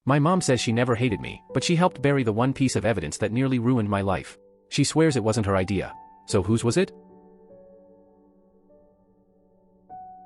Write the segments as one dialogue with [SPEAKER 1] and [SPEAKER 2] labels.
[SPEAKER 1] My mom says she never hated me, but she helped bury the one piece of evidence that nearly ruined my life. She swears it wasn't her idea. So whose was it?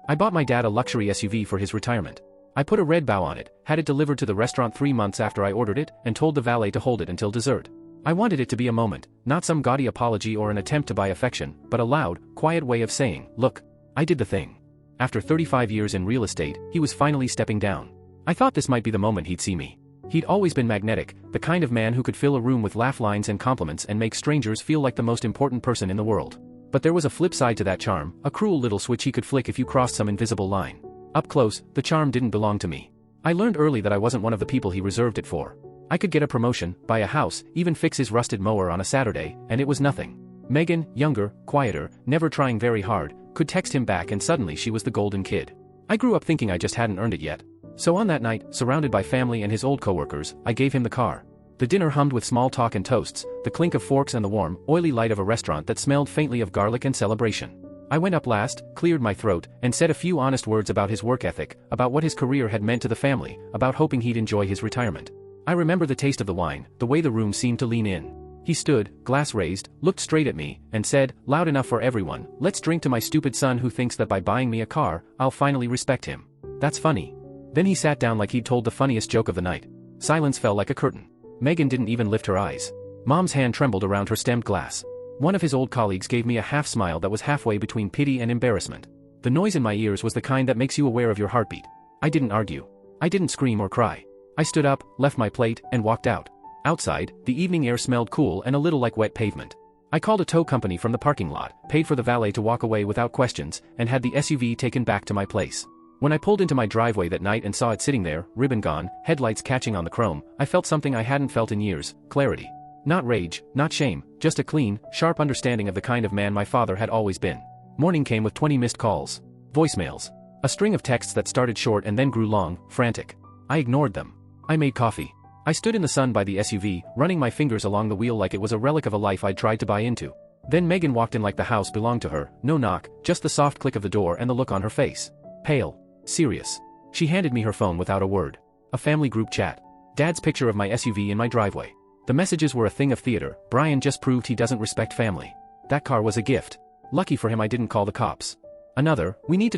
[SPEAKER 1] I bought my dad a luxury SUV for his retirement. I put a red bow on it, had it delivered to the restaurant 3 months after I ordered it, and told the valet to hold it until dessert. I wanted it to be a moment, not some gaudy apology or an attempt to buy affection, but a loud, quiet way of saying, look, I did the thing. After 35 years in real estate, he was finally stepping down. I thought this might be the moment he'd see me. He'd always been magnetic, the kind of man who could fill a room with laugh lines and compliments and make strangers feel like the most important person in the world. But there was a flip side to that charm, a cruel little switch he could flick if you crossed some invisible line. Up close, the charm didn't belong to me. I learned early that I wasn't one of the people he reserved it for. I could get a promotion, buy a house, even fix his rusted mower on a Saturday, and it was nothing. Megan, younger, quieter, never trying very hard, could text him back and suddenly she was the golden kid. I grew up thinking I just hadn't earned it yet. So on that night, surrounded by family and his old coworkers, I gave him the car. The dinner hummed with small talk and toasts, the clink of forks and the warm, oily light of a restaurant that smelled faintly of garlic and celebration. I went up last, cleared my throat, and said a few honest words about his work ethic, about what his career had meant to the family, about hoping he'd enjoy his retirement. I remember the taste of the wine, the way the room seemed to lean in. He stood, glass raised, looked straight at me, and said, loud enough for everyone, let's drink to my stupid son who thinks that by buying me a car, I'll finally respect him. That's funny. Then he sat down like he'd told the funniest joke of the night. Silence fell like a curtain. Megan didn't even lift her eyes. Mom's hand trembled around her stemmed glass. One of his old colleagues gave me a half smile that was halfway between pity and embarrassment. The noise in my ears was the kind that makes you aware of your heartbeat. I didn't argue. I didn't scream or cry. I stood up, left my plate, and walked out. Outside, the evening air smelled cool and a little like wet pavement. I called a tow company from the parking lot, paid for the valet to walk away without questions, and had the SUV taken back to my place. When I pulled into my driveway that night and saw it sitting there, ribbon gone, headlights catching on the chrome, I felt something I hadn't felt in years, clarity. Not rage, not shame, just a clean, sharp understanding of the kind of man my father had always been. Morning came with 20 missed calls. Voicemails. A string of texts that started short and then grew long, frantic. I ignored them. I made coffee. I stood in the sun by the SUV, running my fingers along the wheel like it was a relic of a life I'd tried to buy into. Then Megan walked in like the house belonged to her, no knock, just the soft click of the door and the look on her face. Pale. Serious. She handed me her phone without a word. A family group chat. Dad's picture of my SUV in my driveway. The messages were a thing of theater. Brian just proved he doesn't respect family. That car was a gift. Lucky for him I didn't call the cops. Another, we need to talk.